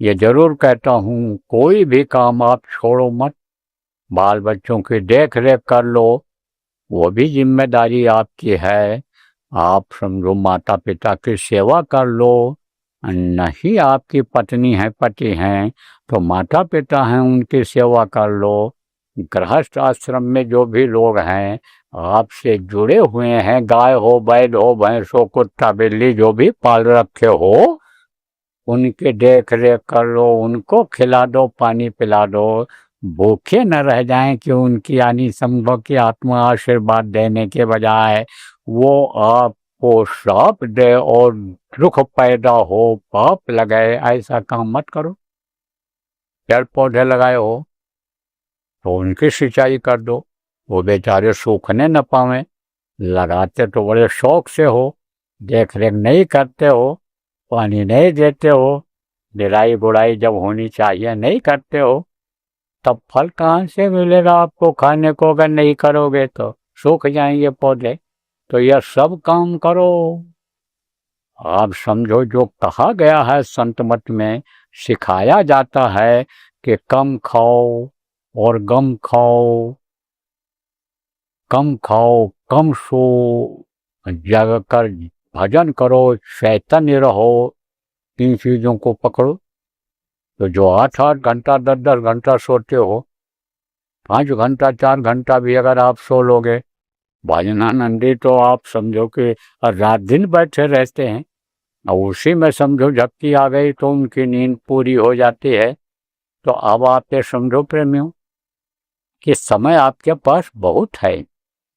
ये जरूर कहता हूँ, कोई भी काम आप छोड़ो मत। बाल बच्चों की देख रेख कर लो, वो भी जिम्मेदारी आपकी है। आप समझो माता पिता की सेवा कर लो। नहीं आपकी पत्नी है, पति हैं, तो माता पिता हैं, उनकी सेवा कर लो। गृहस्थ आश्रम में जो भी लोग हैं आपसे जुड़े हुए हैं, गाय हो, बैल हो, भैंस हो, कुत्ता बिल्ली जो भी पाल रखे हो, उनके देख रेख कर लो, उनको खिला दो, पानी पिला दो। भूखे न रह जाएं कि उनकी यानी समझो कि आत्मा आशीर्वाद देने के बजाय वो आपको श्राप दे और दुख पैदा हो, पाप लगाए। ऐसा काम मत करो। पेड़ पौधे लगाए हो तो उनकी सिंचाई कर दो, वो बेचारे सूखने न पावे। लगाते तो बड़े शौक से हो, देख रेख नहीं करते हो, पानी नहीं देते हो, निराई गुड़ाई जब होनी चाहिए नहीं करते हो, तब फल कहाँ से मिलेगा आपको खाने को? अगर नहीं करोगे तो सूख जाएंगे पौधे। तो यह सब काम करो। आप समझो, जो कहा गया है संत मत में, सिखाया जाता है कि कम खाओ और गम खाओ, कम खाओ, कम सो, जग कर भजन करो, चैतन्य रहो। इन चीजों को पकड़ो। तो जो 8-8 घंटा 10-10 घंटा सोते हो, 5 घंटा 4 घंटा भी अगर आप सो लोगे, भजनानंदी तो आप समझो कि रात दिन बैठे रहते हैं, और उसी में समझो झपकी आ गई तो उनकी नींद पूरी हो जाती है। तो अब आप ये समझो प्रेमियों कि समय आपके पास बहुत है,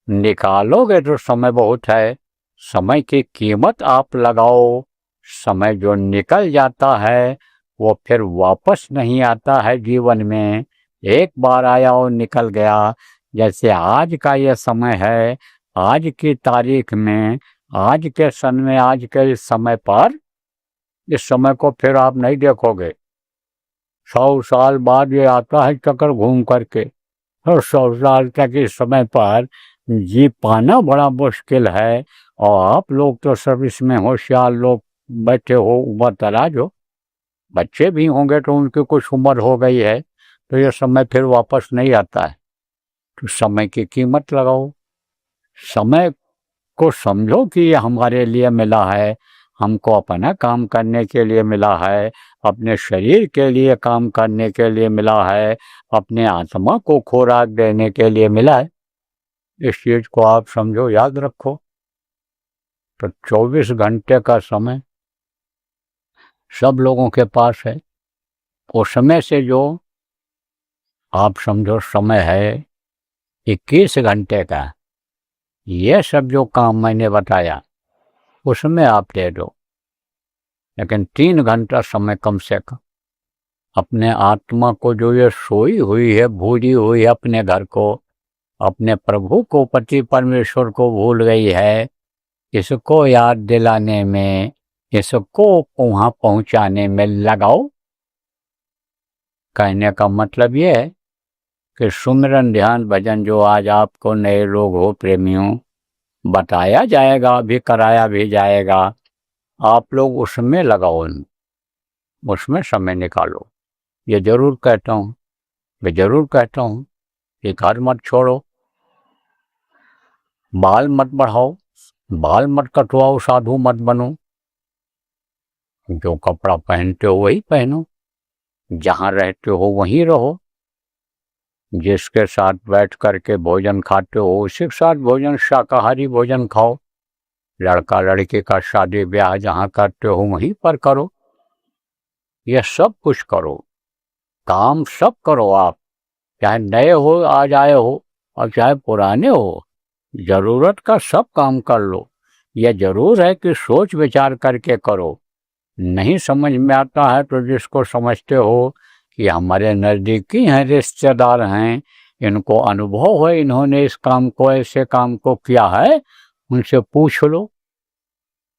निकालोगे तो समय बहुत है। समय की कीमत आप लगाओ। समय जो निकल जाता है वो फिर वापस नहीं आता है जीवन में। एक बार आया और निकल गया। जैसे आज का ये समय है, आज की तारीख में, आज के सन में, आज के इस समय पर, इस समय को फिर आप नहीं देखोगे। 100 साल बाद ये आता है चक्कर घूम करके, और 100 साल तक इस समय पर जी पाना बड़ा मुश्किल है। और आप लोग तो सब इसमें होशियार लोग बैठे हो, उम्र दराज हो, बच्चे भी होंगे तो उनकी कुछ उम्र हो गई है, तो ये समय फिर वापस नहीं आता है। तो समय की कीमत लगाओ। समय को समझो कि ये हमारे लिए मिला है, हमको अपना काम करने के लिए मिला है, अपने शरीर के लिए काम करने के लिए मिला है, अपने आत्मा को खुराक देने के लिए मिला है। इस चीज को आप समझो, याद रखो। तो 24 घंटे का समय सब लोगों के पास है। उसमें से जो आप समझो समय है 21 घंटे का, ये सब जो काम मैंने बताया उसमें आप दे दो। लेकिन 3 घंटा समय कम से कम अपने आत्मा को, जो ये सोई हुई है, भूली हुई है, अपने घर को, अपने प्रभु को, पति परमेश्वर को भूल गई है, इसको याद दिलाने में, इसको वहां पहुंचाने में लगाओ। कहने का मतलब ये है कि सुमिरन ध्यान भजन जो आज आपको नए लोग हो प्रेमियों बताया जाएगा, अभी कराया भी जाएगा, आप लोग उसमें लगाओ, उसमें समय निकालो। ये जरूर कहता हूँ, मैं जरूर कहता हूँ कि घर मत छोड़ो, बाल मत बढ़ाओ, बाल मत कटवाओ, साधु मत बनो। जो कपड़ा पहनते हो वही पहनो, जहाँ रहते हो वहीं रहो, जिसके साथ बैठ करके भोजन खाते हो उसी के साथ भोजन, शाकाहारी भोजन खाओ। लड़का लड़की का शादी ब्याह जहाँ करते हो वहीं पर करो। यह सब कुछ करो, काम सब करो आप, चाहे नए हो आज आए हो और चाहे पुराने हो, जरूरत का सब काम कर लो। यह जरूर है कि सोच विचार करके करो। नहीं समझ में आता है तो जिसको समझते हो कि हमारे नज़दीकी हैं, रिश्तेदार हैं, इनको अनुभव है, इन्होंने इस काम को, ऐसे काम को किया है, उनसे पूछ लो।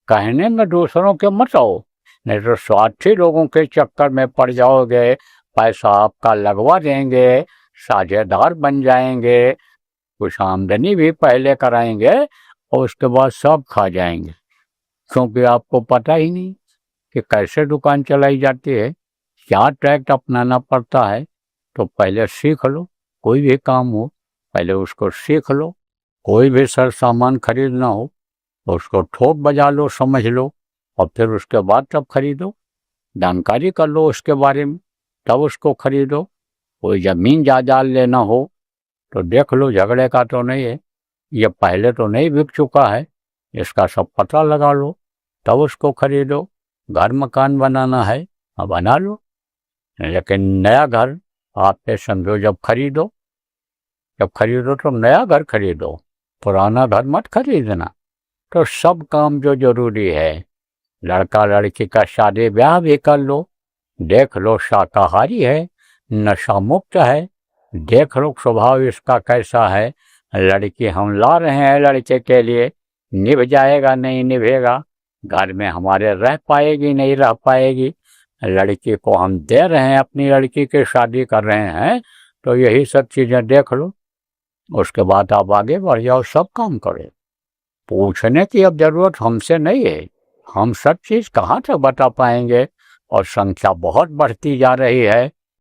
कहने में दूसरों के मत आओ, नहीं तो स्वार्थी लोगों के चक्कर में पड़ जाओगे। पैसा आपका लगवा देंगे, साझेदार बन जाएंगे, कुछ आमदनी भी पहले कराएंगे और उसके बाद सब खा जाएंगे, क्योंकि आपको पता ही नहीं कि कैसे दुकान चलाई जाती है। क्या ट्रैक्ट अपनाना पड़ता है, तो पहले सीख लो। कोई भी काम हो पहले उसको सीख लो। कोई भी सर सामान खरीदना हो तो उसको ठोक बजा लो, समझ लो, और फिर उसके बाद तब खरीदो। जानकारी कर लो उसके बारे में, तब उसको खरीदो। कोई ज़मीन जायदाद लेना हो तो देख लो झगड़े का तो नहीं है, ये पहले तो नहीं बिक चुका है, इसका सब पता लगा लो, तब उसको खरीदो। घर मकान बनाना है अब बना लो, लेकिन नया घर आप पे समझो जब खरीदो तो नया घर खरीदो, पुराना घर मत खरीदना। तो सब काम जो जरूरी है, लड़का लड़की का शादी ब्याह भी कर लो, देख लो शाकाहारी है, नशा मुक्त है, देख लो स्वभाव इसका कैसा है। लड़की हम ला रहे हैं लड़के के लिए, निभ जाएगा नहीं निभेगा, घर में हमारे रह पाएगी नहीं रह पाएगी। लड़की को हम दे रहे हैं, अपनी लड़की की शादी कर रहे हैं, तो यही सब चीज़ें देख लो, उसके बाद आप आगे बढ़ जाओ, सब काम करें। पूछने की अब जरूरत हमसे नहीं है, हम सब चीज़ कहाँ तक बता पाएंगे, और संख्या बहुत बढ़ती जा रही है।